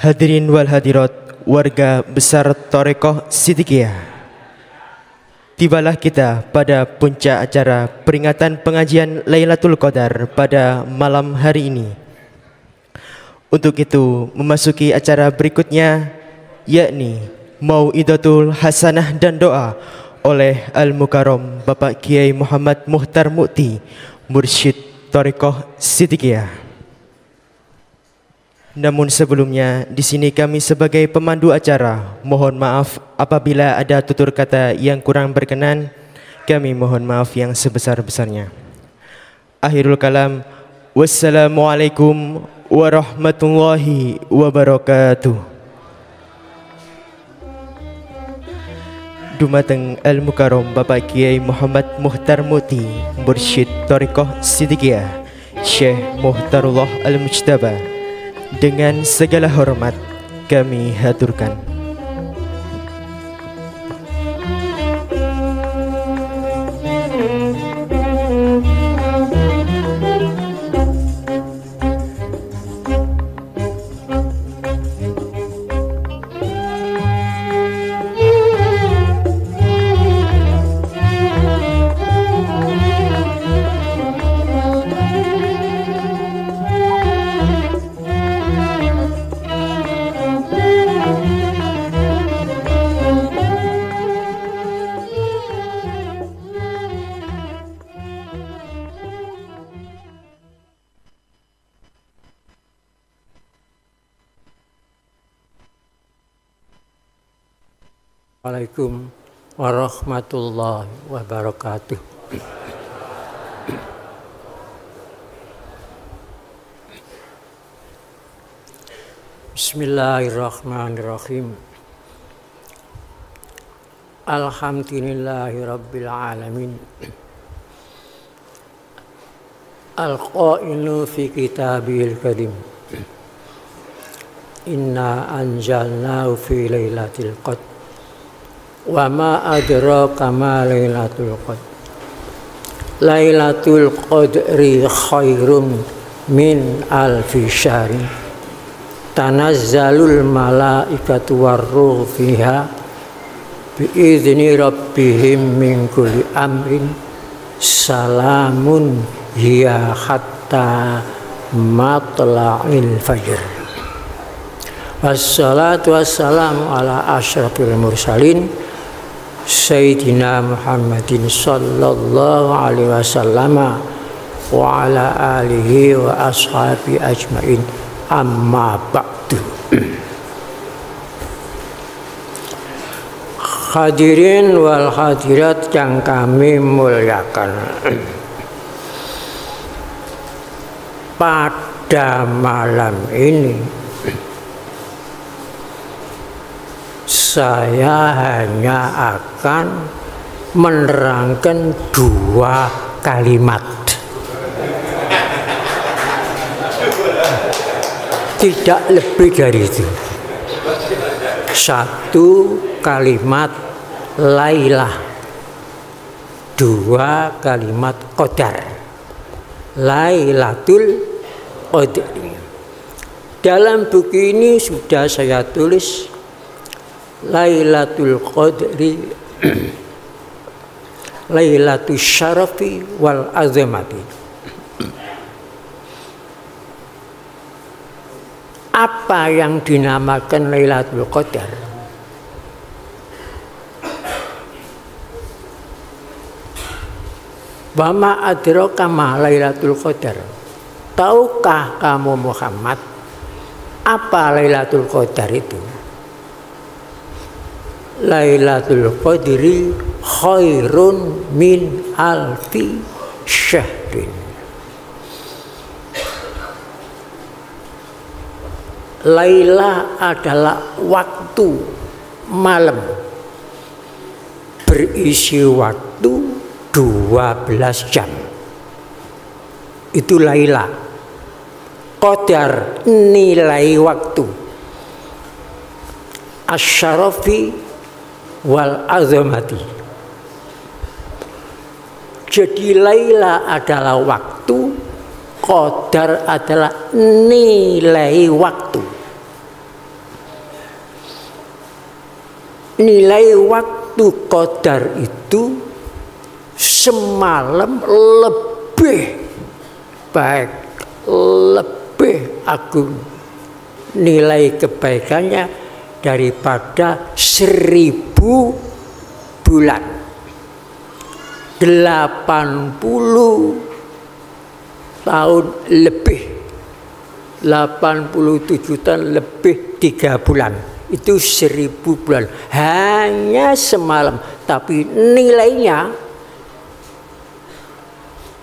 Hadirin wal hadirat, warga besar Thariqah Siddiqiyah. Tibalah kita pada puncak acara peringatan pengajian Lailatul Qadar pada malam hari ini. Untuk itu, memasuki acara berikutnya, yakni Mau'idatul Hasanah dan Doa oleh Al-Mukarram Bapak Kiai Muhammad Muhtar Mukti, Mursyid Thariqah Siddiqiyah. Namun sebelumnya, di sini kami sebagai pemandu acara mohon maaf apabila ada tutur kata yang kurang berkenan. Kami mohon maaf yang sebesar-besarnya. Akhirul kalam, wassalamualaikum warahmatullahi wabarakatuh. Dumateng Al-Mukarram Bapak Kiai Muhammad Muhtar Mukti, Mursyid Thariqah Siddiqiyah, Syekh Muhtarullah Al-Mujtaba, dengan segala hormat kami haturkan. Assalamualaikum warahmatullahi wabarakatuh. Bismillahirrahmanirrahim. Alhamdulillahi rabbil alamin. Al-qailu fi kitabil karim. Inna anjalnahu fi lailatul qadr. Wa ma adraka ma lailatul qadr. Lailatul qadri khairum min alfi syahrin. Tanazzalul malaikatu warruh fiha biizni rabbihim min kulli amrin. Salamun hiya hatta matla'il fajr. Wassalatu wassalamu ala asyrafil mursalin Sayyidina Muhammadin sallallahu alaihi wasallam wa ala alihi wa ashabi ajmain, amma ba'du. Hadirin wal hadirat yang kami muliakan, pada malam ini saya hanya akan menerangkan dua kalimat, tidak lebih dari itu. Satu kalimat Lailah, dua kalimat Qadar, Lailatul Qadr. Dalam buku ini sudah saya tulis Lailatul Qadri Lailatul Syarafi wal Azamati. Apa yang dinamakan Lailatul Qadar? Wa ma adraka ma Lailatul Qadar. Tahukah kamu Muhammad apa Lailatul Qadar itu? Lailatul Qadri khairun min alfi syahrin. Laila adalah waktu malam, berisi waktu 12 jam. Itu Laila. Qadar nilai waktu. Asyarafi wal azamati. Jadi Laila adalah waktu, Qadar adalah nilai waktu. nilai waktu qadar itu semalam lebih baik, lebih agung nilai kebaikannya daripada 1000 bulan. 80 tahun lebih, 87 tahun lebih 3 bulan. Itu 1000 bulan hanya semalam, tapi nilainya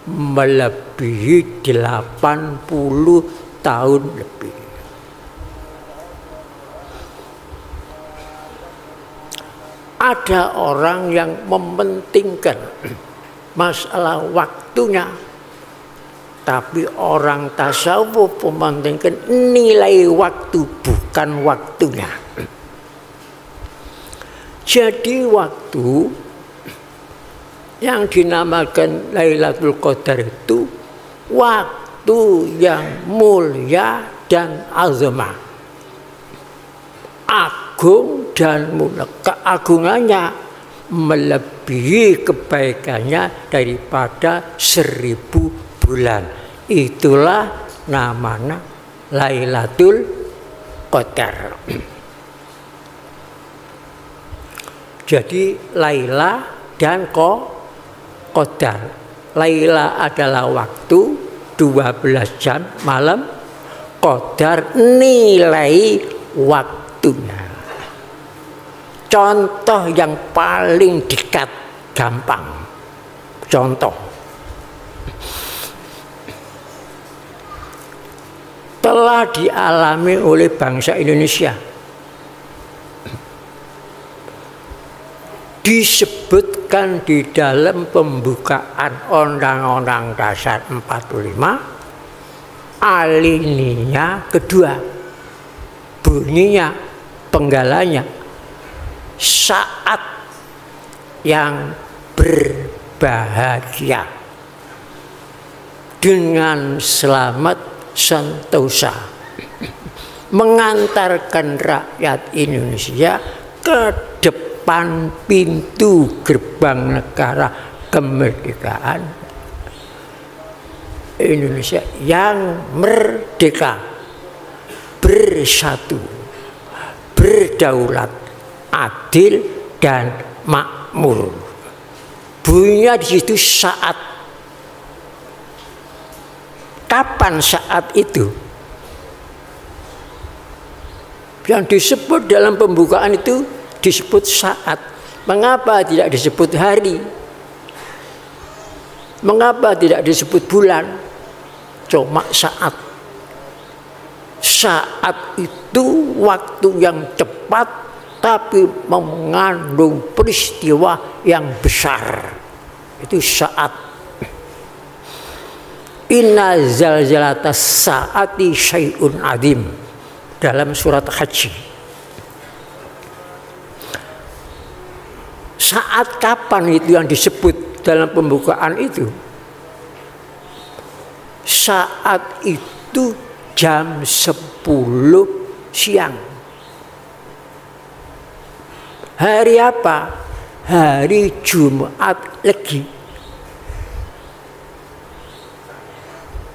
melebihi 80 tahun lebih. Ada orang yang mementingkan masalah waktunya, tapi orang tasawuf mementingkan nilai waktu, bukan waktunya. Jadi waktu yang dinamakan Lailatul Qadar itu waktu yang mulia dan azamah, agung dan mulia. Keagungannya melebihi kebaikannya daripada 1000 bulan. Itulah namanya Lailatul Qadar. Jadi Laila dan Qadar. Laila adalah waktu 12 jam malam, Qadar nilai waktunya. Contoh yang paling dekat, gampang. Contoh. Telah dialami oleh bangsa Indonesia. Disebutkan di dalam pembukaan Undang-Undang Dasar 45 alinea kedua, bunyinya, penggalanya, saat yang berbahagia dengan selamat sentosa, mengantarkan rakyat Indonesia ke depan pintu gerbang negara kemerdekaan Indonesia yang merdeka, bersatu, berdaulat, adil dan makmur. Bunyinya di situ saat. Kapan saat itu? Yang disebut dalam pembukaan itu disebut saat. Mengapa tidak disebut hari? Mengapa tidak disebut bulan? Cuma saat. Saat itu waktu yang cepat, tapi mengandung peristiwa yang besar. Itu saat. Inna zalzalatas saati syai'un adim, dalam surat Haji. Saat kapan itu yang disebut dalam pembukaan itu? Saat itu jam 10 siang. Hari apa? Hari Jumat Legi.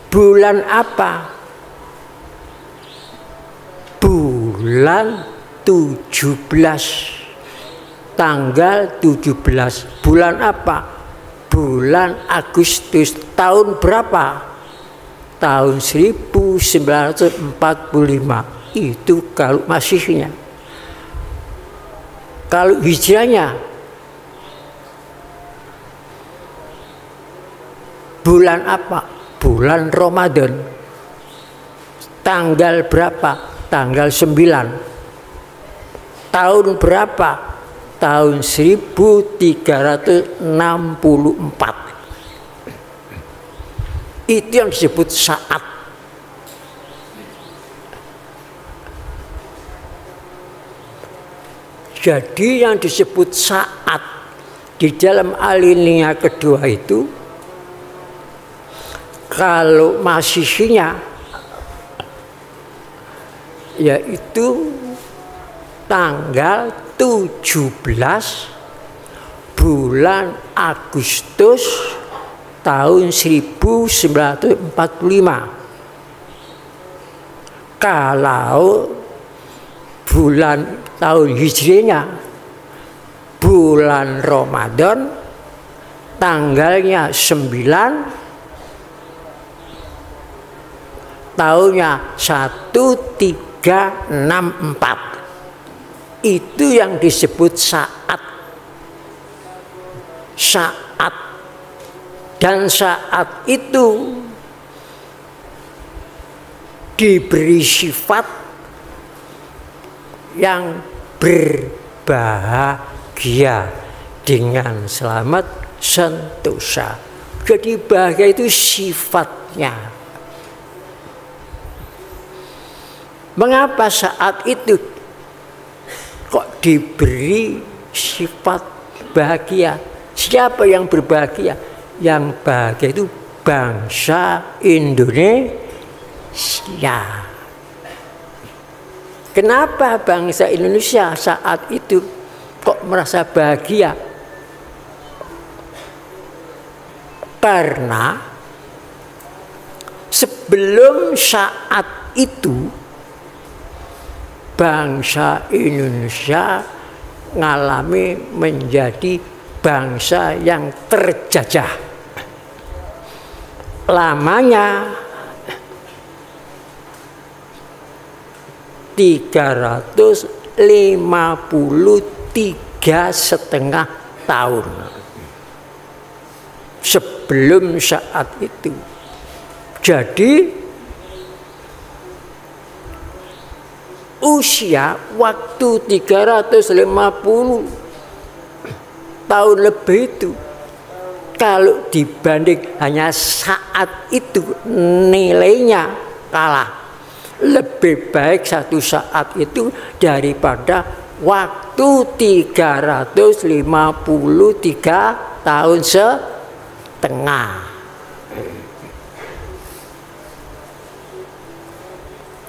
Bulan apa? Bulan 17. Tanggal 17. Bulan apa? Bulan Agustus. Tahun berapa? Tahun 1945. Itu kalau Masihnya. Kalau Hijrahnya, bulan apa? Bulan Ramadan. Tanggal berapa? Tanggal 9. Tahun berapa? Tahun 1364. Itu yang disebut saat. Jadi yang disebut saat di dalam alinea kedua itu, kalau Masihnya yaitu tanggal 17 bulan Agustus tahun 1945. Kalau bulan tahun Hijriahnya bulan Ramadan tanggalnya 9 tahunnya 1364. Itu yang disebut saat. Dan saat itu diberi sifat yang berbahagia dengan selamat sentosa. Jadi bahagia itu sifatnya. Mengapa saat itu kok diberi sifat bahagia? Siapa yang berbahagia? Yang bahagia itu bangsa Indonesia. Kenapa bangsa Indonesia saat itu kok merasa bahagia? Karena sebelum saat itu bangsa Indonesia mengalami menjadi bangsa yang terjajah. Lamanya 353,5 tahun sebelum saat itu. Jadi usia waktu 350 tahun lebih itu, kalau dibanding hanya saat itu nilainya kalah. Lebih baik satu saat itu daripada waktu 353 tahun setengah.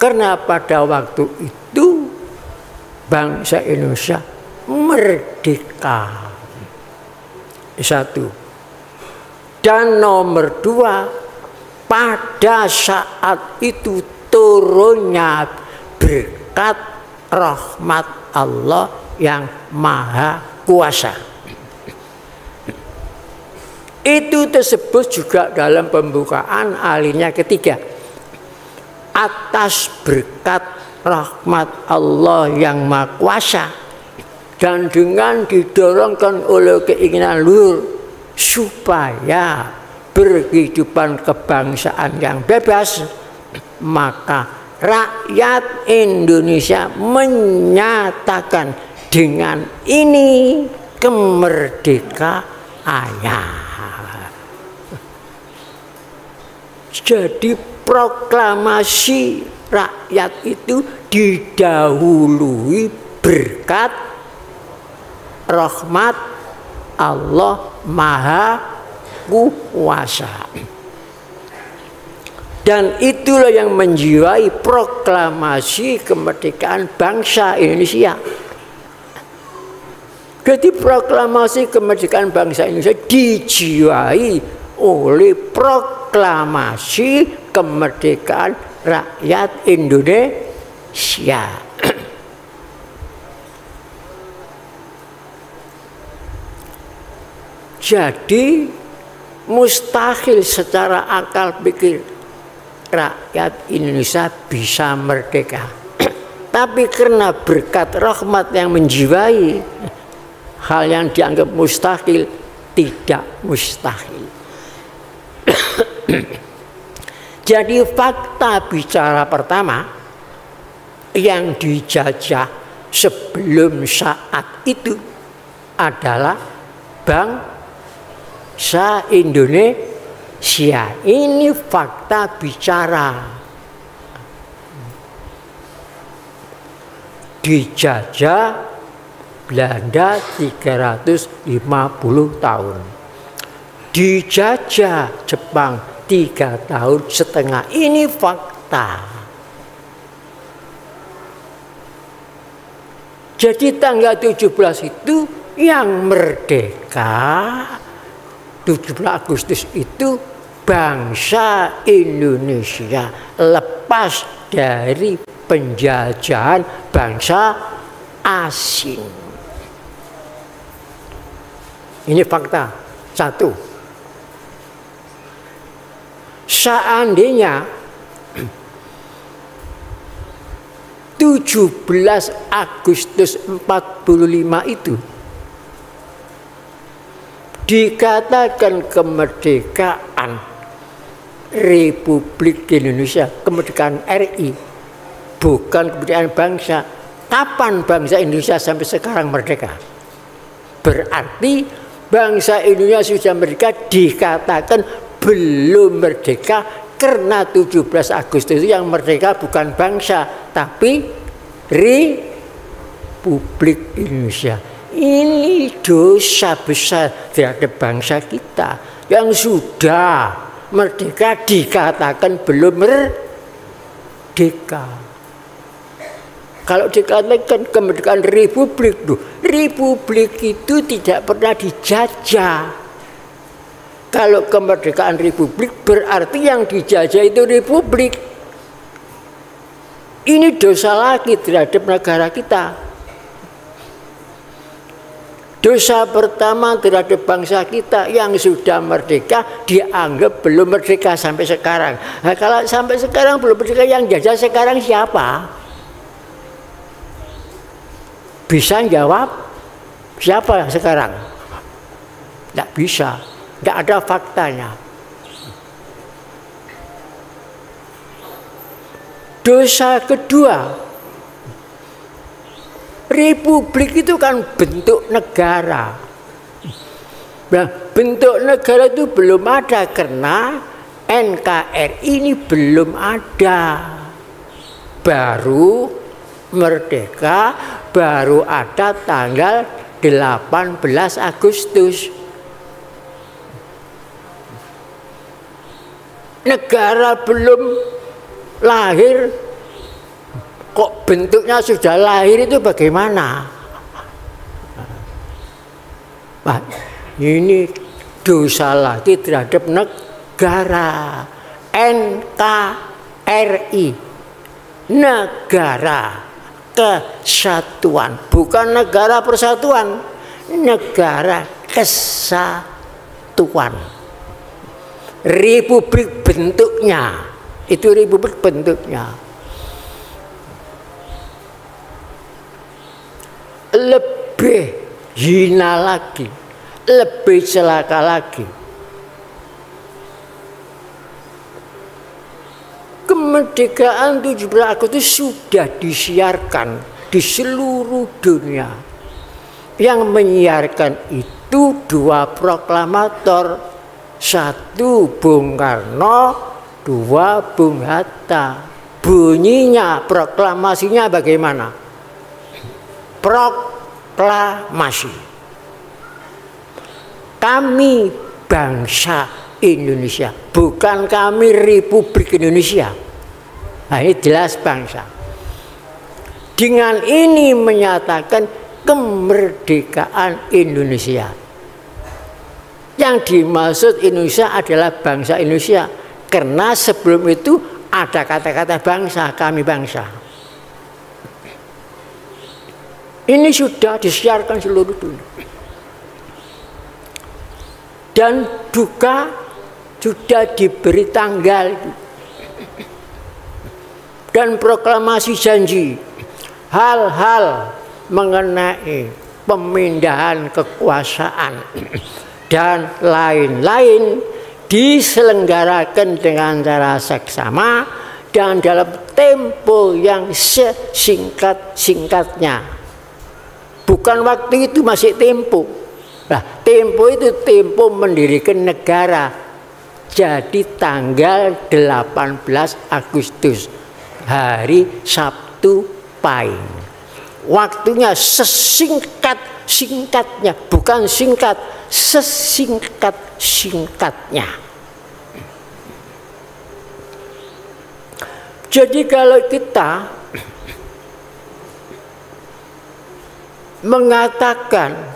Karena pada waktu itu bangsa Indonesia merdeka. Satu. Dan nomor dua, pada saat itu turunnya berkat rahmat Allah yang maha kuasa. Itu tersebut juga dalam pembukaan alinea ketiga. Atas berkat rahmat Allah yang maha kuasa dan dengan didorongkan oleh keinginan luhur supaya berkehidupan kebangsaan yang bebas, maka rakyat Indonesia menyatakan dengan ini kemerdekaannya. Jadi proklamasi rakyat itu didahului berkat rahmat Allah maha kuasa. Dan itulah yang menjiwai proklamasi kemerdekaan bangsa Indonesia. Jadi proklamasi kemerdekaan bangsa Indonesia dijiwai oleh proklamasi kemerdekaan rakyat Indonesia. Jadi mustahil secara akal pikir rakyat Indonesia bisa merdeka. Tapi karena berkat rahmat yang menjiwai, hal yang dianggap mustahil tidak mustahil. Jadi fakta bicara pertama yang dijajah sebelum saat itu adalah bangsa Indonesia. Ini fakta bicara. Dijajah Belanda 350 tahun. Dijajah Jepang 3,5 tahun. Ini fakta. Jadi tanggal 17 itu yang merdeka, 17 Agustus itu bangsa Indonesia lepas dari penjajahan bangsa asing. Ini fakta. Satu. Seandainya 17 Agustus 45 itu dikatakan kemerdekaan Republik Indonesia, kemerdekaan RI, bukan kemerdekaan bangsa. Kapan bangsa Indonesia sampai sekarang merdeka? Berarti bangsa Indonesia sudah merdeka dikatakan belum merdeka, karena 17 Agustus itu yang merdeka bukan bangsa tapi Republik Indonesia. Ini dosa besar terhadap bangsa kita yang sudah merdeka dikatakan belum merdeka. Kalau dikatakan kemerdekaan Republik, Republik itu tidak pernah dijajah. Kalau kemerdekaan Republik berarti yang dijajah itu Republik. Ini dosa lagi terhadap negara kita. Dosa pertama terhadap bangsa kita yang sudah merdeka dianggap belum merdeka sampai sekarang. Nah, kalau sampai sekarang belum merdeka, yang jajah sekarang siapa? Bisa jawab? Siapa sekarang? Tidak bisa. Tidak ada faktanya. Dosa kedua, Republik itu kan bentuk negara. Nah, bentuk negara itu belum ada karena NKRI ini belum ada. Baru merdeka, baru ada tanggal 18 Agustus. Negara belum lahir, kok bentuknya sudah lahir, itu bagaimana? Nah, ini dosa lagi terhadap negara. NKRI, negara kesatuan, bukan negara persatuan, negara kesatuan. Republik bentuknya, itu republik bentuknya. Lebih hina lagi, lebih celaka lagi, kemerdekaan 17 Agustus sudah disiarkan di seluruh dunia. Yang menyiarkan itu dua proklamator, satu Bung Karno, dua Bung Hatta. Bunyinya, proklamasinya bagaimana? Proklamasi. Kami bangsa Indonesia, bukan kami Republik Indonesia. Nah, ini jelas bangsa. Dengan ini menyatakan kemerdekaan Indonesia. Yang dimaksud Indonesia adalah bangsa Indonesia, karena sebelum itu ada kata-kata bangsa, kami bangsa. Ini sudah disiarkan seluruh dunia. Dan juga sudah diberi tanggal dan proklamasi janji hal-hal mengenai pemindahan kekuasaan dan lain-lain diselenggarakan dengan cara seksama dan dalam tempo yang sesingkat-singkatnya. Bukan waktu itu masih tempo. Nah, tempo itu tempo mendirikan negara. Jadi tanggal 18 Agustus, hari Sabtu Pahing. Waktunya sesingkat-singkatnya, bukan singkat, sesingkat-singkatnya. Jadi kalau kita mengatakan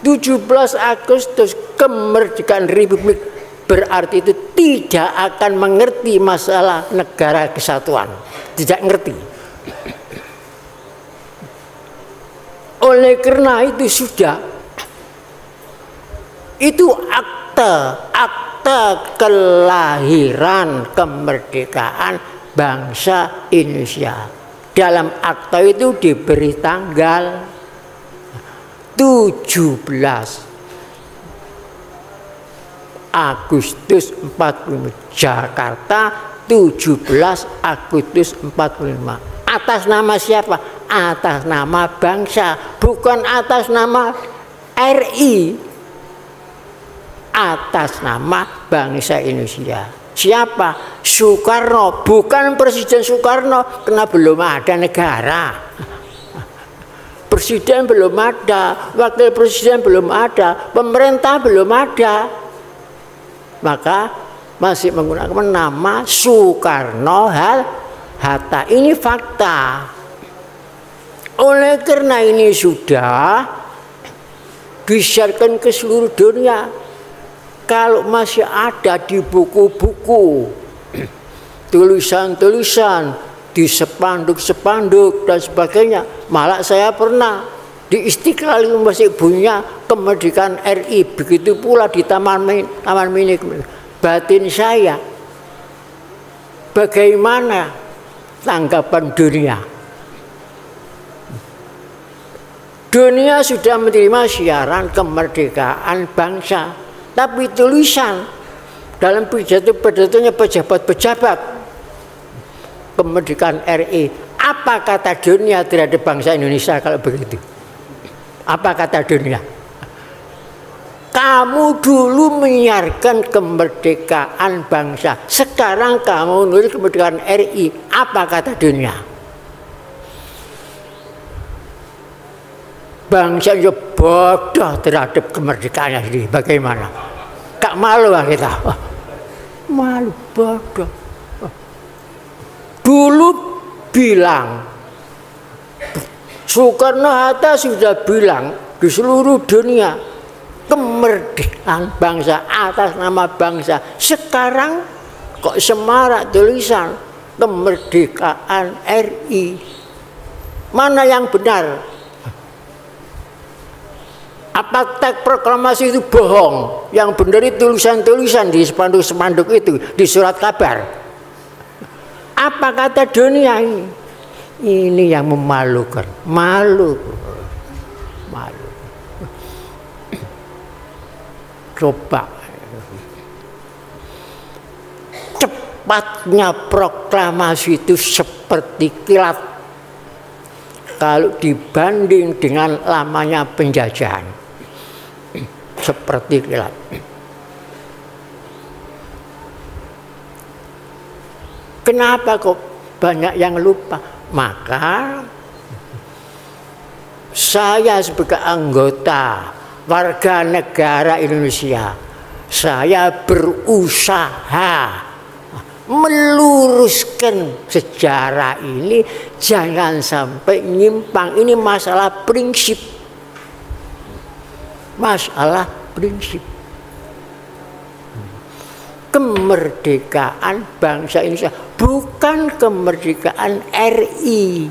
17 Agustus kemerdekaan Republik, berarti itu tidak akan mengerti masalah negara kesatuan, tidak ngerti. Oleh karena itu sudah, itu akta kelahiran kemerdekaan bangsa Indonesia. Dalam akta itu diberi tanggal 17 Agustus 45, Jakarta 17 Agustus 45. Atas nama siapa? Atas nama bangsa, bukan atas nama RI. Atas nama bangsa Indonesia. Siapa? Soekarno, bukan Presiden Soekarno, karena belum ada negara. Presiden belum ada, wakil presiden belum ada, pemerintah belum ada. Maka masih menggunakan nama Soekarno Hatta. Ini fakta. Oleh karena ini sudah disiarkan ke seluruh dunia. Kalau masih ada di buku-buku, tulisan-tulisan, di spanduk-spanduk dan sebagainya. Malah saya pernah di Istiqlal masih punya kemerdekaan RI. Begitu pula di Taman Mini. Batin saya, bagaimana tanggapan dunia? Dunia sudah menerima siaran kemerdekaan bangsa, tapi tulisan dalam pidatonya pejabat-pejabat kemerdekaan RI. Apa kata dunia terhadap bangsa Indonesia kalau begitu? Apa kata dunia? Kamu dulu menyiarkan kemerdekaan bangsa, sekarang kamu nulis kemerdekaan RI. Apa kata dunia? Bangsa itu bodoh terhadap kemerdekaannya sendiri. Bagaimana? Gak malu lah kita? Malu, bodoh. Dulu bilang, Soekarno-Hatta sudah bilang di seluruh dunia, kemerdekaan bangsa atas nama bangsa. Sekarang kok semarak tulisan kemerdekaan RI. Mana yang benar? Apa teks proklamasi itu bohong? Yang benar itu tulisan-tulisan di spanduk-spanduk itu, di surat kabar. Apa kata dunia ini? Ini yang memalukan. Malu. Coba. Cepatnya proklamasi itu seperti kilat kalau dibanding dengan lamanya penjajahan. Seperti kilat. Kenapa kok banyak yang lupa? Maka saya sebagai anggota warga negara Indonesia, saya berusaha meluruskan sejarah ini, jangan sampai nyimpang. Ini masalah prinsip. Masalah prinsip. Kemerdekaan bangsa Indonesia, bukan kemerdekaan RI.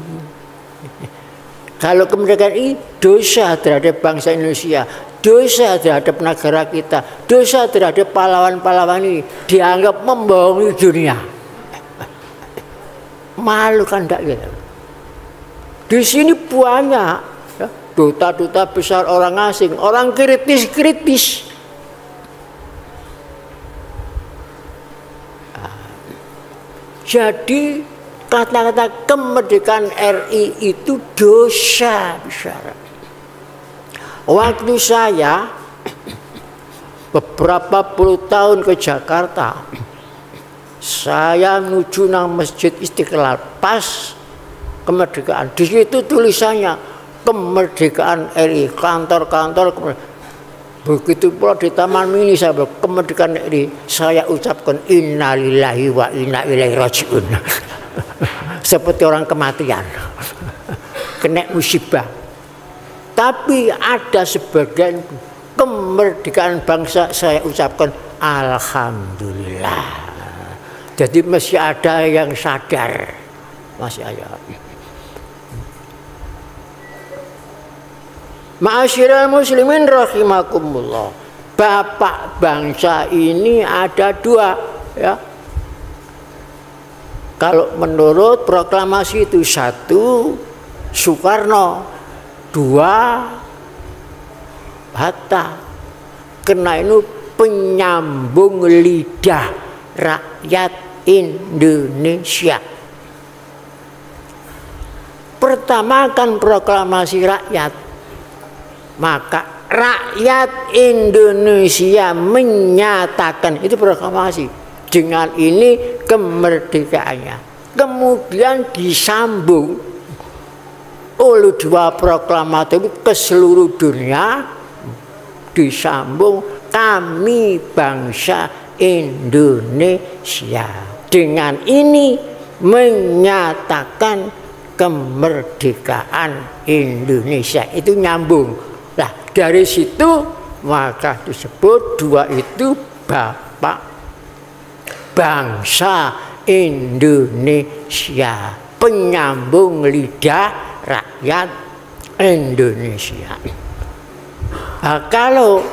Kalau kemerdekaan RI, dosa terhadap bangsa Indonesia, dosa terhadap negara kita, dosa terhadap pahlawan-pahlawan ini, dianggap membohongi dunia. Malu kan enggak gitu? Di sini banyak duta-duta besar orang asing, orang kritis-kritis. Jadi kata-kata kemerdekaan RI itu dosa besar. Waktu saya beberapa puluh tahun ke Jakarta, saya menuju nang Masjid Istiqlal pas kemerdekaan. Di situ tulisannya kemerdekaan RI, kantor-kantor kemerdekaan. Begitu pula di Taman Mini saya kemerdekaan RI, saya ucapkan innalillahi wa inna ilaihi rajiun. Seperti orang kematian, kena musibah. Tapi ada sebagian kemerdekaan bangsa saya ucapkan alhamdulillah. Jadi masih ada yang sadar, masih ada. Ma'asyiral muslimin rahimakumullah. Bapak bangsa ini ada dua, ya. Kalau menurut proklamasi itu, satu Soekarno, dua Hatta. Karena itu penyambung lidah rakyat Indonesia. Pertama kan proklamasi rakyat, maka rakyat Indonesia menyatakan, itu proklamasi, dengan ini kemerdekaannya. Kemudian disambung oleh dua proklamator ke seluruh dunia, disambung kami bangsa Indonesia. Dengan ini menyatakan kemerdekaan Indonesia. Itu nyambung. Nah, dari situ maka disebut dua itu bapak bangsa Indonesia, penyambung lidah rakyat Indonesia. Nah, kalau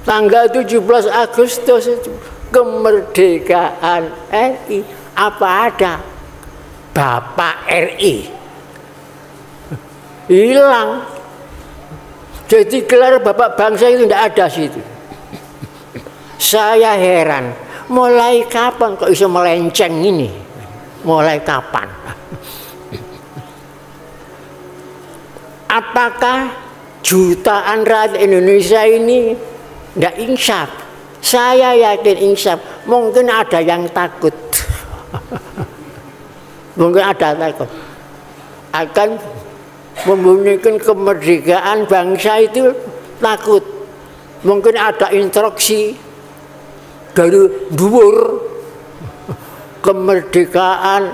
tanggal 17 Agustus itu kemerdekaan RI, apa ada Bapak RI? Hilang. Jadi gelar Bapak bangsa itu tidak ada situ. Saya heran, mulai kapan kok bisa melenceng ini? Mulai kapan? Apakah jutaan rakyat Indonesia ini tidak insaf? Saya yakin insaf. Mungkin ada yang takut. Mungkin ada takut akan membunyikan kemerdekaan bangsa itu, takut. Mungkin ada instruksi dari dhuwur kemerdekaan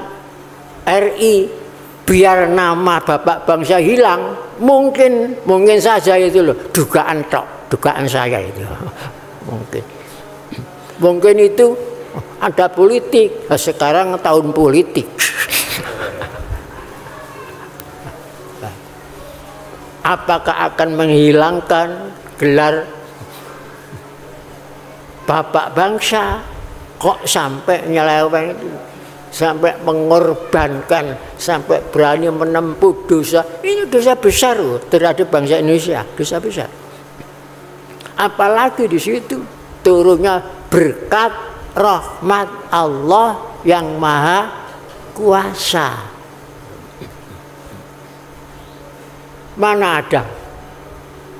RI biar nama bapak bangsa hilang. Mungkin saja itu loh, dugaan saya itu. Mungkin itu ada politik. Sekarang tahun politik. Apakah akan menghilangkan gelar bapak bangsa? Kok sampai nyeleweng itu, sampai mengorbankan, sampai berani menempuh dosa? Ini dosa besar loh terhadap bangsa Indonesia, dosa besar. Apalagi di situ turunnya berkat rahmat Allah yang maha kuasa. Mana ada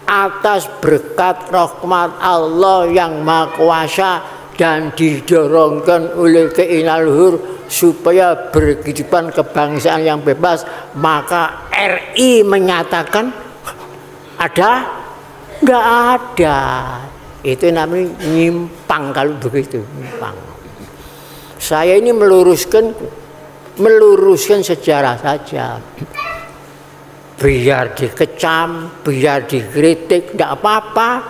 atas berkat rahmat Allah yang maha kuasa dan didorongkan oleh keinginan luhur supaya berkehidupan kebangsaan yang bebas, maka RI menyatakan ada? Nggak ada. Itu namanya nyimpang kalau begitu, nyimpang. Saya ini meluruskan sejarah saja. Biar dikecam, biar dikritik, tidak apa-apa,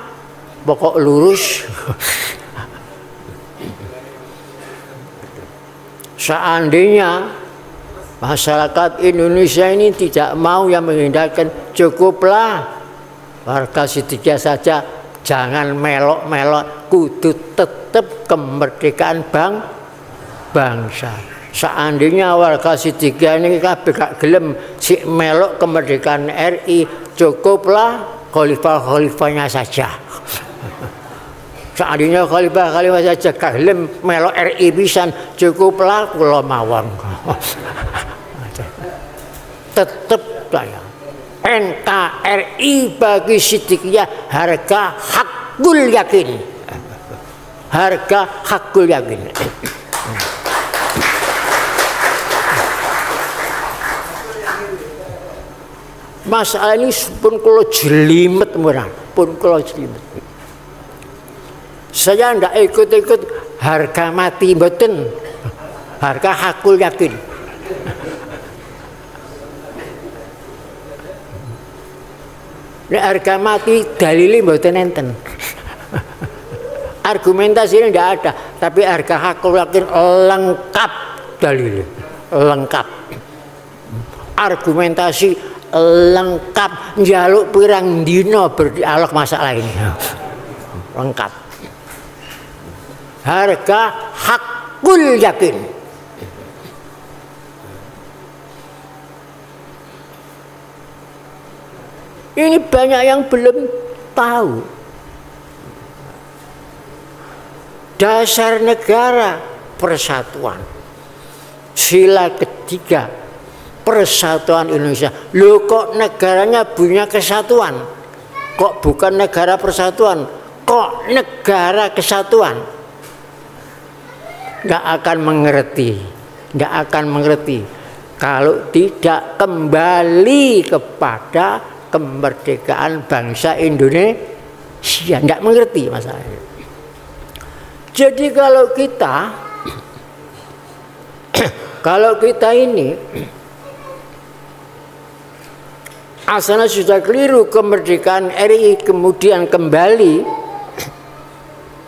pokok lurus. Seandainya masyarakat Indonesia ini tidak mau yang menghindarkan, cukuplah warga Sidikiyah saja, jangan melok-melok, kudu tetap kemerdekaan bangsa. Seandainya warga Sidikiyah ini kabeh gak gelem si melok kemerdekaan RI, cukuplah khalifah-khalifahnya saja. Seandainya khalifah saja gak gelem melok RI pisan, cukuplah kula mawon. Tetep saya NKRI bagi Sidikiyah harga hakul yakin. Harga hakul yakin. Masalah ini pun kalau jelimet murah, pun kalau jelimet. Saya ndak ikut-ikut harga mati mboten, harga hakul yakin. Nek harga mati dalile mboten enten. Argumentasinya tidak ada, tapi harga hakul yakin lengkap dalilnya, lengkap. Argumentasi lengkap, njaluk pirang dina berdialog masalah ini. Lengkap. Harga hakul yakin. Ini banyak yang belum tahu. Dasar negara persatuan. Sila ketiga persatuan Indonesia. Loh kok negaranya punya kesatuan? Kok bukan negara persatuan? Kok negara kesatuan? Nggak akan mengerti. Nggak akan mengerti kalau tidak kembali kepada kemerdekaan bangsa Indonesia. Nggak mengerti masalahnya. Jadi kalau kita ini asalnya sudah keliru kemerdekaan RI kemudian kembali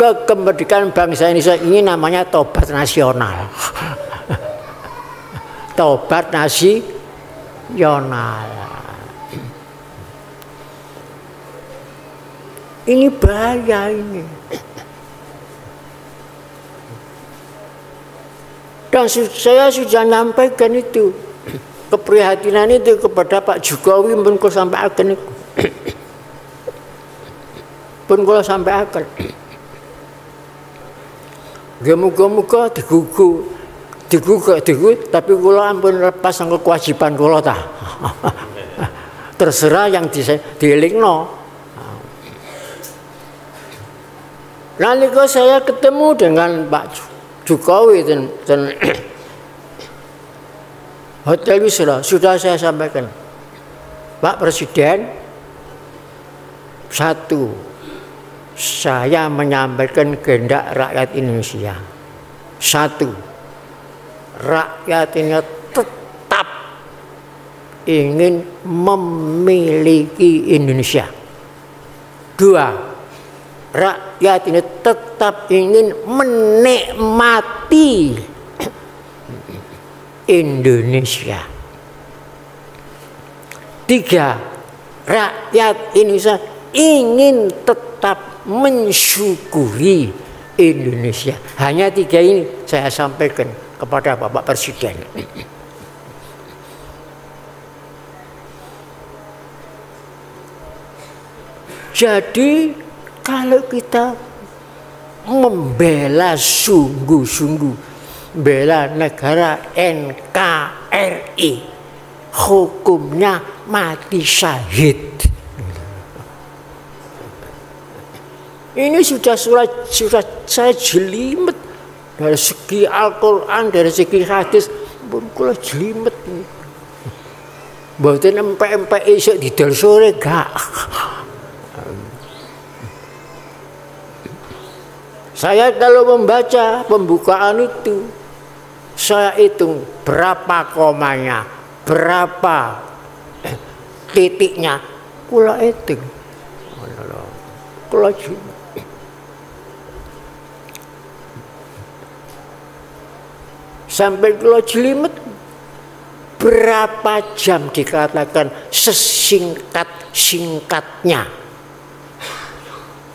ke kemerdekaan bangsa Indonesia, ini namanya tobat nasional. Tobat nasional. Ini bahaya ini. Dan saya sudah nyampaikan itu, keprihatinan itu kepada Pak Jokowi pun kula sampaikan itu. Pun kula sampaikan. Muga-muga digugu, tapi kula ampun lepas sang kewajiban kula ta. Terserah yang dielingno. Nalika saya ketemu dengan Pak Jokowi dan Hotel Wisra sudah saya sampaikan, Pak Presiden, satu, saya menyampaikan kehendak rakyat Indonesia. Satu, rakyat ini tetap ingin memiliki Indonesia. Dua, rakyat ini tetap ingin menikmati Indonesia. Tiga, rakyat Indonesia ingin tetap mensyukuri Indonesia. Hanya tiga ini saya sampaikan kepada Bapak Presiden. Jadi kalau kita membela sungguh-sungguh, bela negara NKRI, hukumnya mati syahid. Ini sudah saya jelimet dari segi Al-Quran, dari segi hadis, pun kula jelimet. Mboten empek-empek esuk didol sore gak. Saya kalau membaca pembukaan itu, saya hitung berapa komanya, berapa titiknya, kula hitung. Kula sampai kula jelimet, berapa jam dikatakan sesingkat-singkatnya.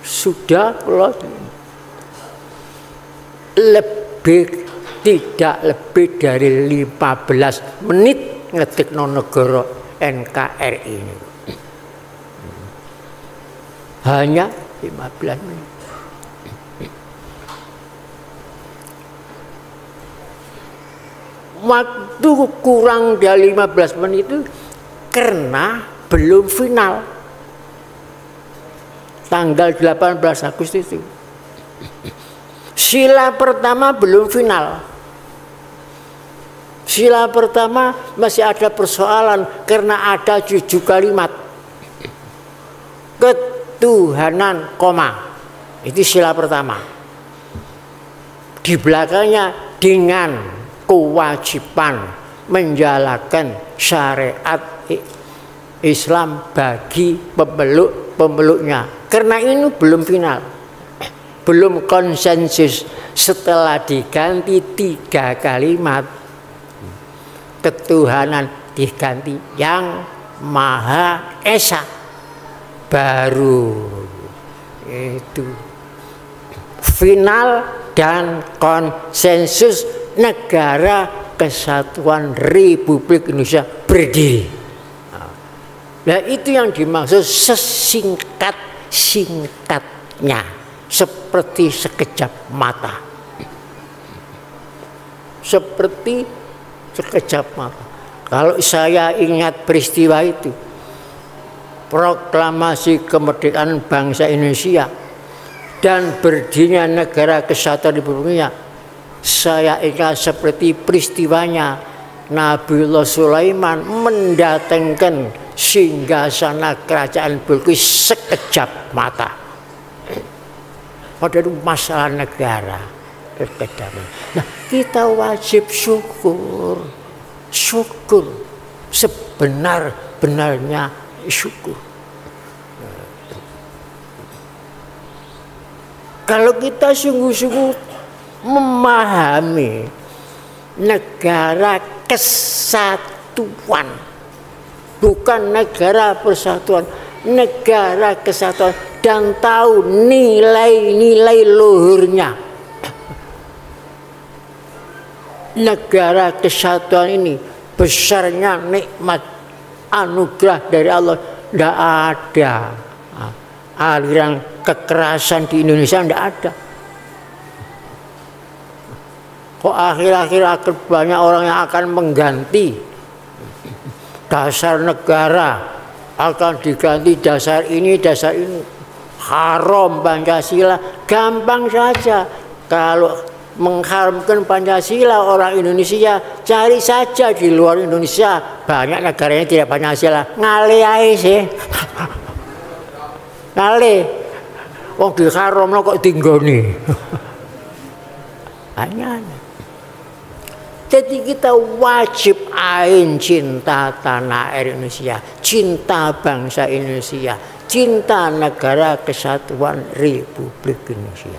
Sudah kula tidak lebih dari 15 menit ngetik negara NKRI ini. Hanya 15 menit. Waktu kurang dari 15 menit itu karena belum final. Tanggal 18 Agustus itu. Sila pertama belum final. Sila pertama masih ada persoalan karena ada 7 kalimat. Ketuhanan, koma. Itu sila pertama. Di belakangnya dengan kewajiban menjalankan syariat Islam bagi pemeluknya. Karena ini belum final, belum konsensus. Setelah diganti 3 kalimat, ketuhanan diganti yang Maha Esa, baru itu final dan konsensus negara kesatuan Republik Indonesia berdiri. Nah itu yang dimaksud sesingkat-singkatnya, seperti sekejap mata. Seperti sekejap mata. Kalau saya ingat peristiwa itu, proklamasi kemerdekaan bangsa Indonesia dan berdirinya negara kesatuan Republik Indonesia, saya ingat seperti peristiwanya Nabiullah Sulaiman mendatangkan singgasana kerajaan Bilqis sekejap mata. Padahal masalah negara. Nah, kita wajib syukur, sebenar-benarnya syukur. Kalau kita sungguh-sungguh memahami negara kesatuan, bukan negara persatuan, negara kesatuan, dan tahu nilai-nilai luhurnya. Negara kesatuan ini besarnya nikmat anugerah dari Allah. Tidak ada aliran kekerasan di Indonesia, tidak ada. Kok akhir-akhir banyak orang yang akan mengganti dasar negara, akan diganti dasar ini, dasar ini. Haram Pancasila, gampang saja. Kalau mengharamkan Pancasila orang Indonesia, cari saja di luar Indonesia, banyak negaranya tidak Pancasila. Ngale ae sih. Ngale. Wong diharamno kok tinggoni. Hanya. Jadi kita wajib ain cinta tanah air Indonesia, cinta bangsa Indonesia, cinta negara kesatuan Republik Indonesia.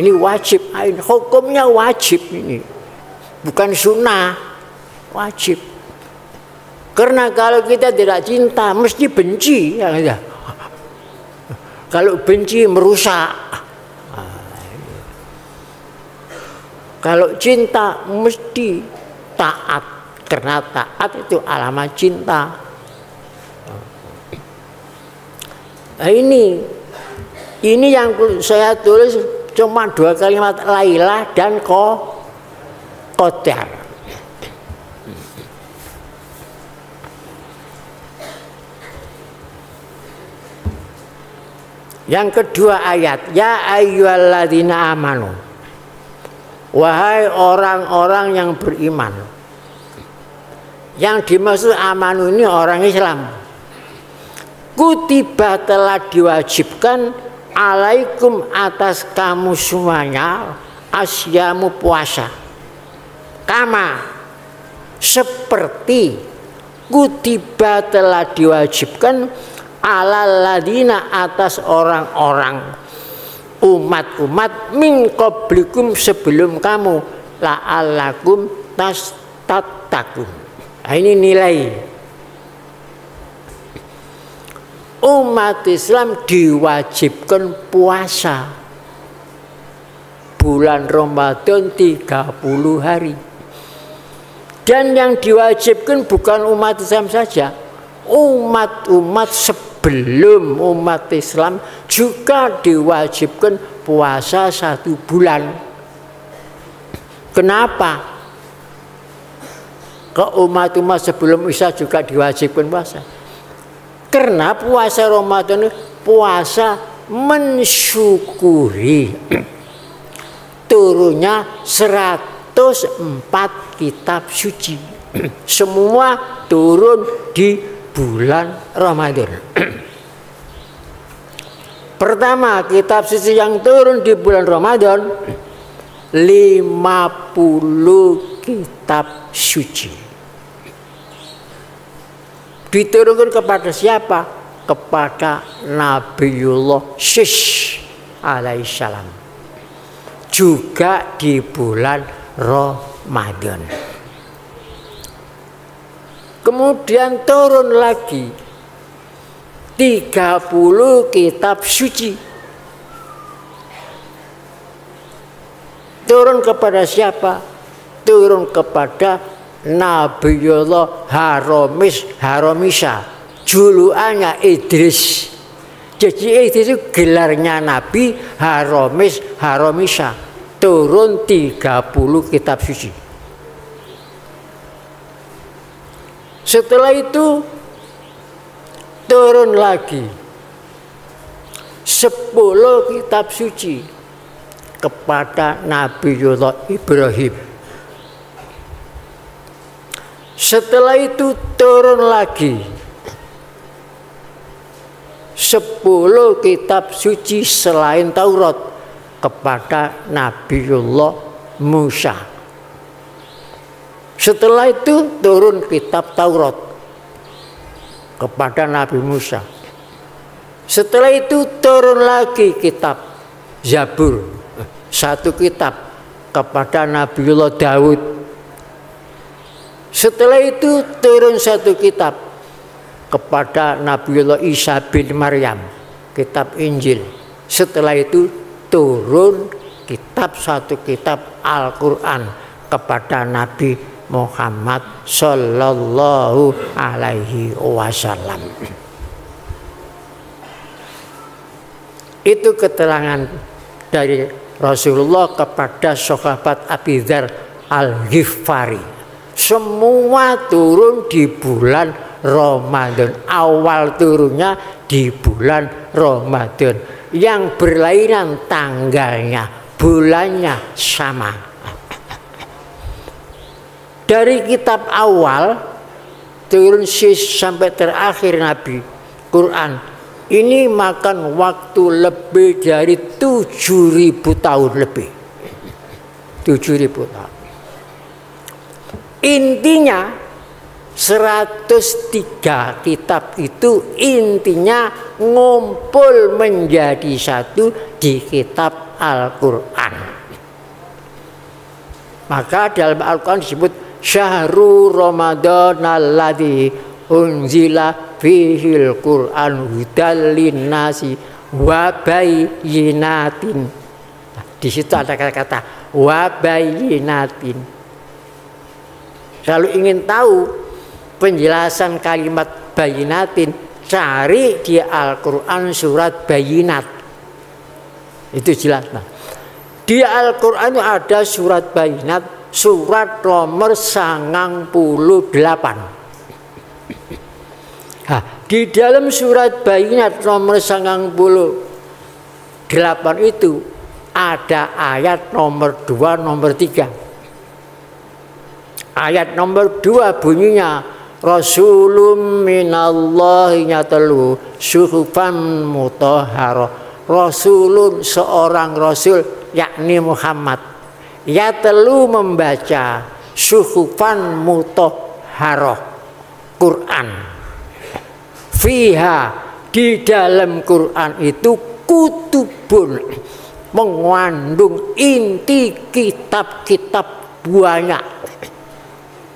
Ini wajib, hukumnya wajib ini, bukan sunnah, wajib. Karena kalau kita tidak cinta, mesti benci. Ya. Kalau benci merusak. Kalau cinta mesti taat, karena taat itu alamat cinta. Nah ini yang saya tulis cuma 2 kalimat, Lailah dan Qadar. Yang kedua ayat, ya ayyuhalladzina amanu, wahai orang-orang yang beriman. Yang dimaksud amanu ini orang Islam. Kutiba telah diwajibkan alaikum atas kamu semuanya asyamu puasa. Kama seperti kutiba telah diwajibkan alal ladina atas orang-orang umat-umat min qablikum sebelum kamu la'allakum tattaqun. Nah, ini nilai umat Islam diwajibkan puasa bulan Ramadan 30 hari. Dan yang diwajibkan bukan umat Islam saja, umat-umat sebelum umat Islam juga diwajibkan puasa 1 bulan. Kenapa? Ke umat-umat sebelum Islam juga diwajibkan puasa. Karena puasa Ramadan itu puasa mensyukuri turunnya 104 kitab suci. Semua turun di bulan Ramadan. Pertama, kitab suci yang turun di bulan Ramadan 50 kitab suci. Diturunkan kepada siapa? Kepada Nabiullah Shish alaihissalam. Juga di bulan Ramadan. Kemudian turun lagi 30 kitab suci. Turun kepada siapa? Turun kepada Nabiullah Haromisa, julukannya Idris. Jadi Idris itu gelarnya Nabi Haromisa. Turun 30 kitab suci. Setelah itu turun lagi 10 kitab suci kepada Nabiullah Ibrahim. Setelah itu turun lagi 10 kitab suci selain Taurat kepada Nabiullah Musa. Setelah itu turun kitab Taurat kepada Nabi Musa. Setelah itu turun lagi kitab Zabur, 1 kitab kepada Nabiullah Daud. Setelah itu turun 1 kitab kepada Nabiullah Isa bin Maryam, kitab Injil. Setelah itu turun satu kitab Al-Quran kepada Nabi Muhammad Sallallahu Alaihi Wasallam. Itu keterangan dari Rasulullah kepada sahabat Abi Dzar Al-Ghifari. Semua turun di bulan Ramadan. Awal turunnya di bulan Ramadan. Yang berlainan tanggalnya, bulannya sama. Dari kitab awal turun sampai terakhir Nabi Quran ini makan waktu lebih dari 7.000 tahun lebih. 7.000 tahun. Intinya 103 kitab itu intinya ngumpul menjadi satu di kitab Al-Quran. Maka dalam Al-Quran disebut Syahrul Ramadan alladzi unzila fihil Qur'an hudal linnasi wa bayyinatin. Di situ ada kata-kata wa bayyinatin. Kalau ingin tahu penjelasan kalimat bayyinatin, cari di Al-Quran surat Bayyinat. Itu jelas. Nah, di Al-Quran ada surat Bayyinat, surat nomor 98. Nah, di dalam surat Bayyinat nomor 98 itu ada ayat nomor 2, nomor 3. Ayat nomor 2 bunyinya Rasulun minallahi yatlu suhufan mutahharah. Rasulun seorang rasul yakni Muhammad yatlu membaca suhufan mutahharah Quran. Fiha di dalam Quran itu kutubun mengandung inti kitab-kitab banyak.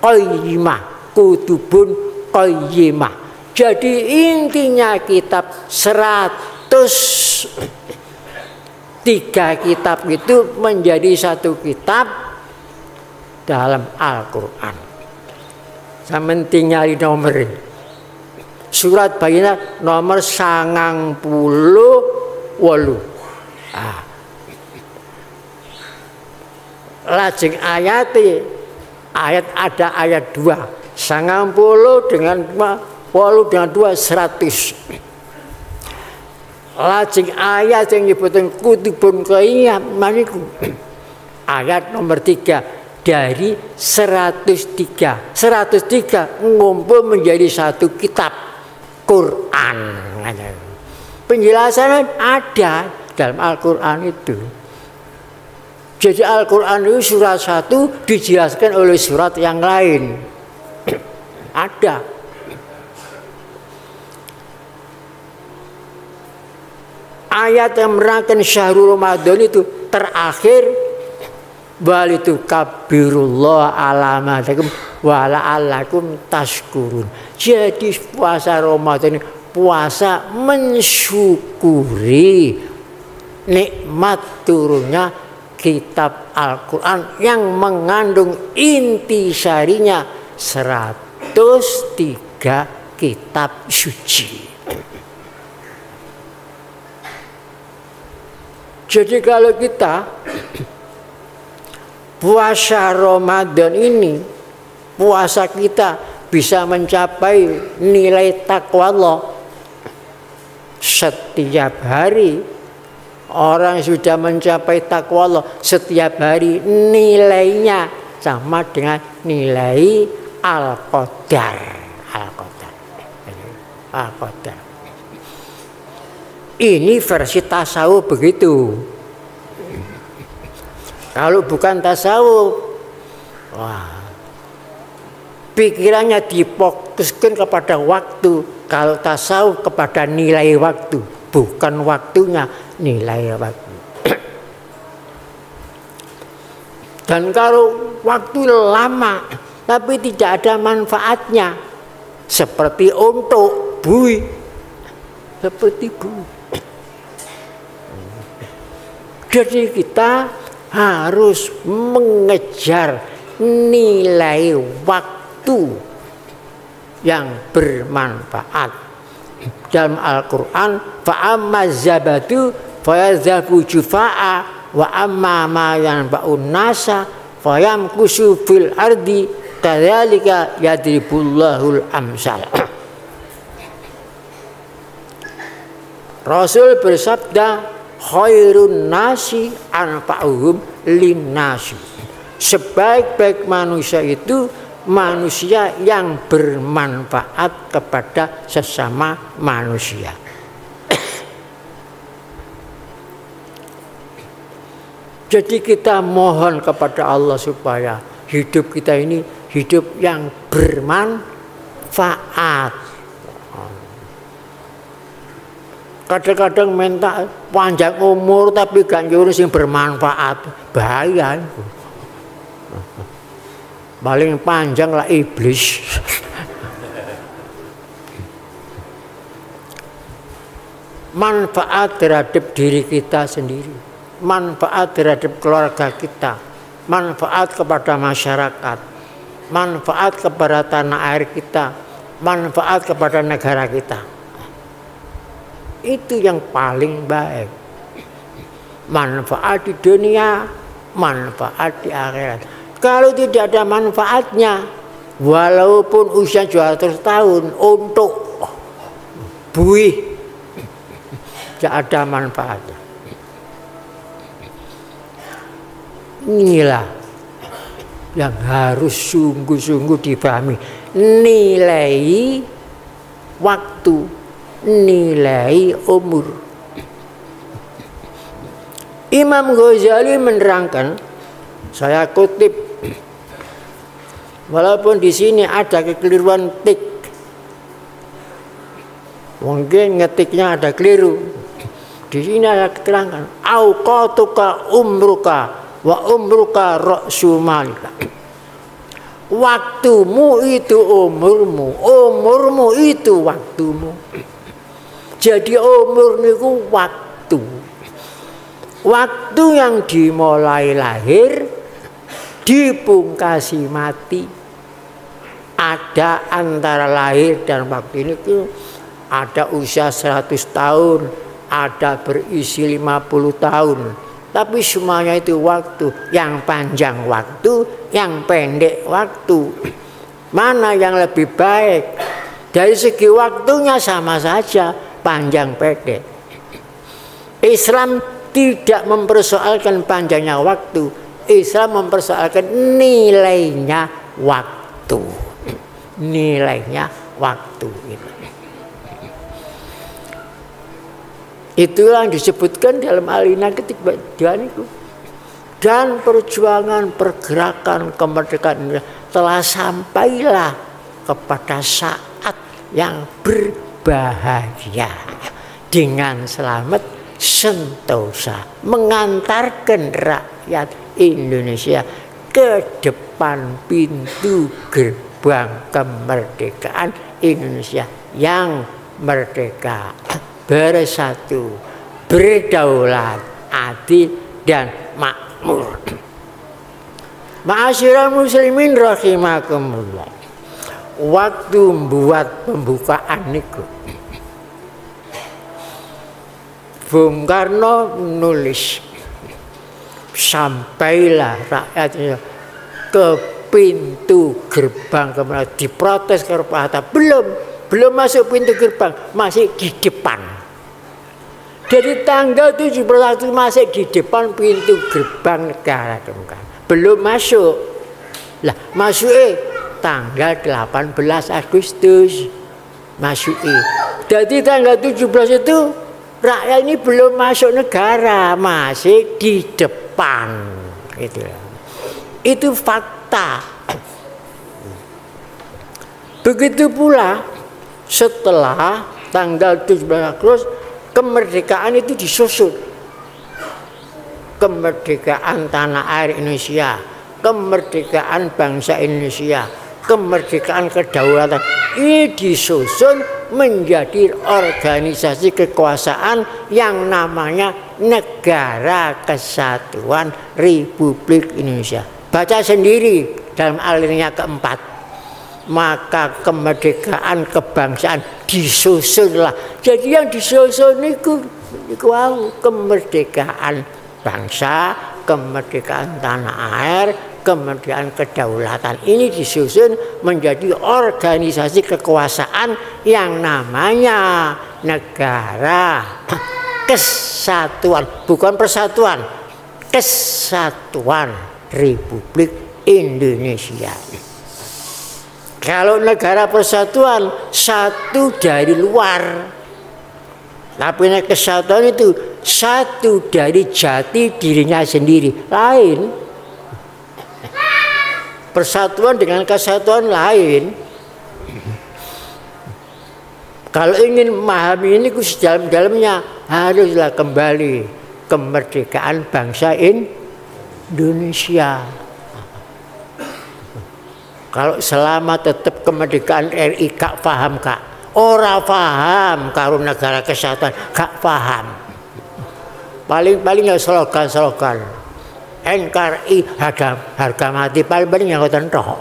Qayyimah, kutubun qayyimah. Jadi intinya kitab 103 kitab itu menjadi satu kitab dalam Al-Quran. Saya tinggal nomor surat Bayyinat nomor 98. Lajeng ayat ada ayat 2 90 dengan 8 dengan 2 100. Lajeng ayat yang disebutkan kutubun qayyimah maniku ayat nomor 3 dari 103 ngumpul menjadi satu kitab Quran. Penjelasannya ada dalam Al-Quran itu. Jadi Al-Quran itu surat 1 dijelaskan oleh surat yang lain. Ada. ayat yang menerangkan syahrul Ramadan itu terakhir, walitu kabirullah alamatakum wala'allakum tashkurun. Jadi puasa Ramadan ini puasa mensyukuri nikmat turunnya kitab Al-Quran yang mengandung intisarinya 103 kitab suci. Jadi kalau kita puasa Ramadan ini, puasa kita bisa mencapai nilai takwa Allah. Setiap hari orang sudah mencapai takwa Allah, setiap hari nilainya sama dengan nilai Al-Qadar. Al-Qadar. Ini versi tasawuf begitu. Kalau bukan tasawuf, wah, pikirannya difokuskan kepada waktu. Kalau tasawuf kepada nilai waktu, bukan waktunya, nilai waktu. Dan kalau waktu lama tapi tidak ada manfaatnya, seperti untuk bui, seperti bui. Jadi kita harus mengejar nilai waktu yang bermanfaat. Dalam Al-Quran, fa'amma zabadu fayadhabu jufa'a wa amma ma yanfa'un nasa fayamkusu fil ardi kadzalika yadribullahul amsal. Rasul bersabda, khairun nasi anfa'uhum linnasi. Sebaik-baik manusia itu manusia yang bermanfaat kepada sesama manusia. Jadi kita mohon kepada Allah supaya hidup kita ini hidup yang bermanfaat. Kadang-kadang minta panjang umur tapi gak ngurus yang bermanfaat, bahaya. Paling panjang lah iblis. Manfaat terhadap diri kita sendiri, manfaat terhadap keluarga kita, manfaat kepada masyarakat, manfaat kepada tanah air kita, manfaat kepada negara kita. Itu yang paling baik. Manfaat di dunia, manfaat di akhirat. Kalau tidak ada manfaatnya, walaupun usia 200 tahun untuk buih, tidak ada manfaatnya. Inilah yang harus sungguh-sungguh dipahami. Nilai waktu, nilai umur. Imam Ghazali menerangkan, saya kutip, walaupun di sini ada kekeliruan tik, mungkin ngetiknya ada keliru. Di sini ada keterangan, auqatuka umruka wa umruka ra'su malika. Waktumu itu umurmu, umurmu itu waktumu. Jadi umur niku waktu. Waktu yang dimulai lahir, dipungkasi mati. Ada antara lahir dan waktu ini tuh ada usia 100 tahun, ada berisi 50 tahun. Tapi semuanya itu waktu. Yang panjang waktu, yang pendek waktu. Mana yang lebih baik? Dari segi waktunya sama saja, panjang pendek. Islam tidak mempersoalkan panjangnya waktu. Islam mempersoalkan nilainya waktu. Nilainya waktu. Itulah yang disebutkan dalam Al-Inna ketika itu. Dan perjuangan pergerakan kemerdekaan Indonesia telah sampailah kepada saat yang berbahagia dengan selamat sentosa, mengantarkan rakyat Indonesia ke depan pintu gerbang kemerdekaan Indonesia yang merdeka, bersatu, berdaulat, adil dan makmur. Ma'asyiral muslimin rahimakumullah. Waktu buat pembukaan niku Bung Karno nulis, sampailah rakyat ke pintu gerbang kemerdekaan, diprotes ke Hatta, belum masuk pintu gerbang, masih di depan. Jadi tanggal 17 masih di depan pintu gerbang negara, belum masuk. Lah masuk tanggal 18 Agustus masuk. Jadi tanggal 17 itu rakyat ini belum masuk negara, masih di depan. Gitu. Itu fakta. Begitu pula setelah tanggal 17 Agustus kemerdekaan itu disusun. Kemerdekaan tanah air Indonesia, kemerdekaan bangsa Indonesia, kemerdekaan kedaulatan ini disusun menjadi organisasi kekuasaan yang namanya Negara Kesatuan Republik Indonesia. Baca sendiri dalam alinea keempat. Maka kemerdekaan kebangsaan disusunlah. Jadi yang disusun itu kemerdekaan bangsa, kemerdekaan tanah air, kemerdekaan kedaulatan ini disusun menjadi organisasi kekuasaan yang namanya Negara Kesatuan, bukan Persatuan, Kesatuan Republik Indonesia. Kalau negara persatuan satu dari luar, tapi kesatuan itu satu dari jati dirinya sendiri, lain. Persatuan dengan kesatuan lain. Kalau ingin memahami ini sedalam-dalamnya haruslah kembali kemerdekaan bangsa Indonesia. Kalau selama tetap kemerdekaan RI gak paham kak, ora paham karo negara kesatuan gak paham. Paling ya slogan-slogan. NKRI harga mati paling yang ngoten tok.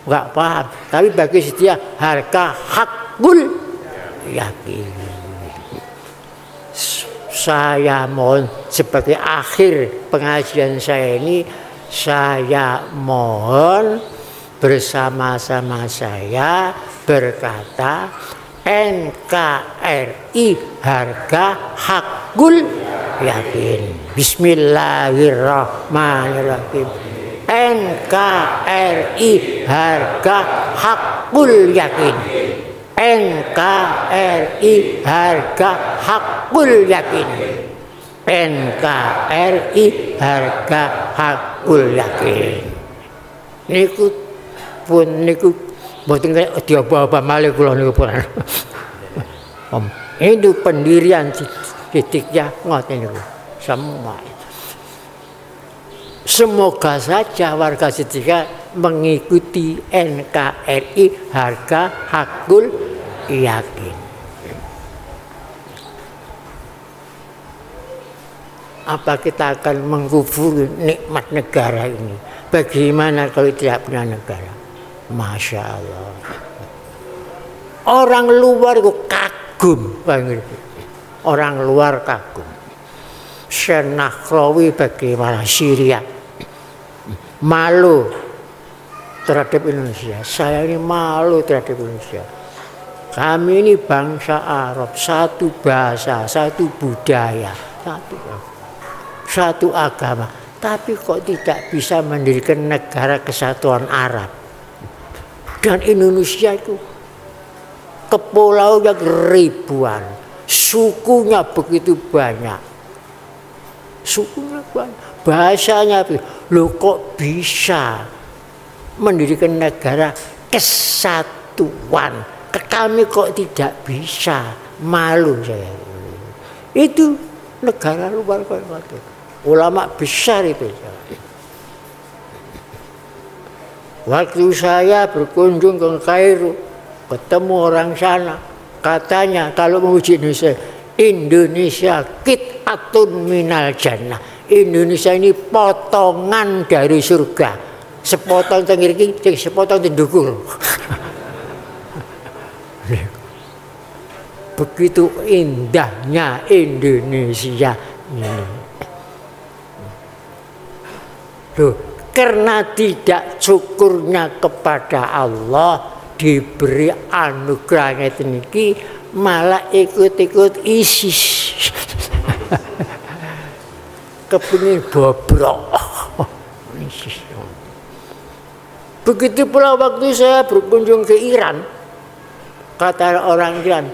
Enggak paham. Tapi bagi setia harga hakul yakin. Saya mohon sebagai akhir pengajian saya ini, saya mohon bersama-sama saya berkata NKRI harga hakul yakin. Bismillahirrahmanirrahim. NKRI harga hakul yakin. NKRI harga hakul yakin. NKRI harga hakul yakin. Niku pun niku mboten diapa-apa malih kula niku pun. Ini pendirian titiknya ngoten niku semua. Semoga saja warga Setika mengikuti NKRI harga hakul yakin. Apa kita akan mengkufuri nikmat negara ini? Bagaimana kalau tidak punya negara? Masya Allah. Orang luar itu kagum. Orang luar kagum. Senahrawi bagaimana Syria. Malu terhadap Indonesia. Saya ini malu terhadap Indonesia. Kami ini bangsa Arab. Satu bahasa, satu budaya. Satu agama. Tapi kok tidak bisa mendirikan negara kesatuan Arab. Dan Indonesia itu kepulauannya ribuan, sukunya begitu banyak, sukunya banyak, bahasanya loh kok bisa mendirikan negara kesatuan? Kami kok tidak bisa, malu saya. Itu negara luar itu. Ulama besar itu. Waktu saya berkunjung ke Kairo, ketemu orang sana, katanya kalau memuji Indonesia, Indonesia qit'atun minal jannah. Indonesia ini potongan dari surga. Sepotong teng iki, sepotong teng dhuwur. Begitu indahnya Indonesia ini. Loh, karena tidak syukurnya kepada Allah diberi anugerahnya ini, malah ikut-ikut ISIS. Kepingin bobrok. Begitu pula waktu saya berkunjung ke Iran, kata orang Iran,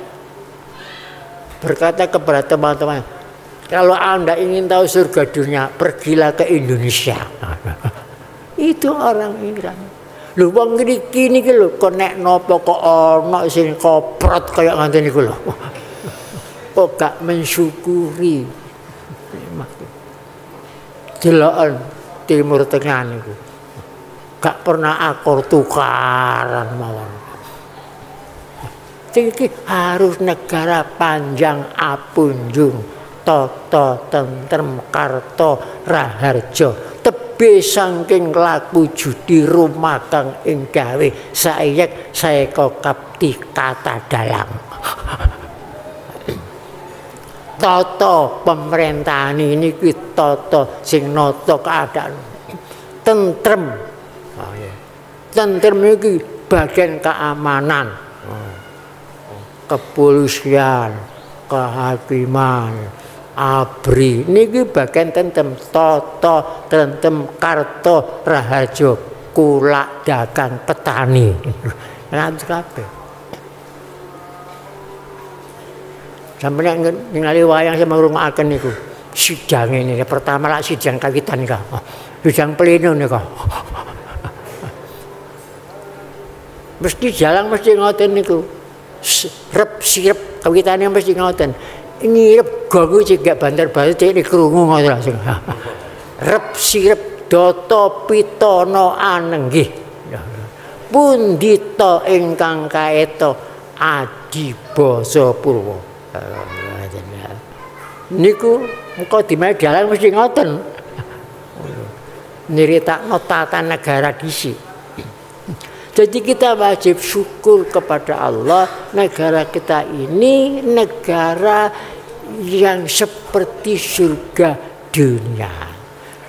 berkata kepada teman-teman, kalau Anda ingin tahu surga dunia, pergilah ke Indonesia. Itu orang Iran. Lho wong kini lho kok nek nopo kok ana sing koprot kaya ngoten niku lho. Kok gak mensyukuri. Deloken Timur Tengah niku. Gak pernah akor tukaran mawon. Iki harus negara panjang apunjung, tata tentrem karta raharja, tebe saking laku judi rumakang ing gawe saeyek saeka kapti kata dalang. Tata pemerintahan ini kuwi tata sing nata keadaan tentrem. Tentrem iki bagian keamanan, kepolisian, kehakiman, ABRI niki bagian tentrem, tata tentrem karta raharja, kulak dagang petani. Nanti kabeh. Sampeyan ningali wayang sing ngrungokaken niku. Sidang ini pertama lah sidang kawitan niku. Sidang pleno niku. Mesti jalan mesti ngoten niku. Rep sirep kawitane mesti ngoten. Ngirep ganggu cegak banter-banter cek krungu ngoten langsung. Rep sirep data pitana anenggih. Pundita ingkang kaeta adibasa purwa. Niku engko dimae dalan mesti ngoten. Nyeritakno tata negara dhisik. Jadi kita wajib syukur kepada Allah, negara kita ini negara yang seperti surga dunia.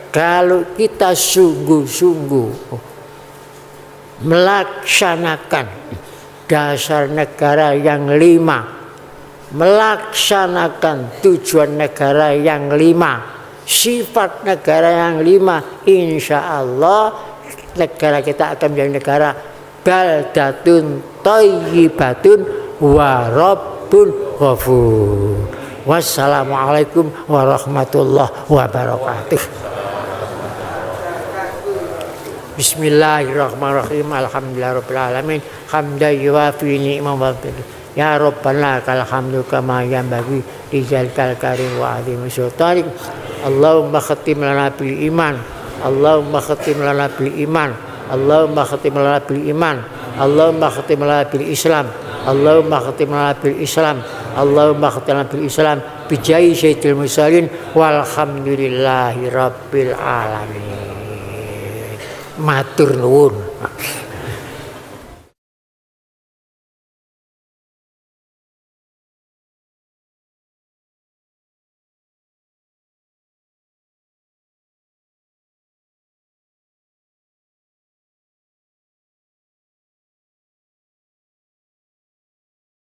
Kalau kita sungguh-sungguh melaksanakan dasar negara yang 5, melaksanakan tujuan negara yang 5, sifat negara yang 5, insya Allah negara kita akan menjadi negara baldatun thayyibatun wa rabbun ghafur. Wassalamualaikum warahmatullahi wabarakatuh. Bismillahirrahmanirrahim. Alhamdulillahirabbil alamin. Hamdan yuwafi ni'man wa ya rabbana lakal hamdu kama yanbaghi li jalkal karim wa azimi sultanik. Allahumma khatim lana bil iman. Allahumma khatim lana bil iman. Allahumma khatim lana bil iman. Allahumma khatim lana bil Islam. Allahumma khatim lana bil Islam. Allahumma khatim lana bil Islam bi jahi sayyidil mursalin walhamdulillahi rabbil alamin. Matur nuwun.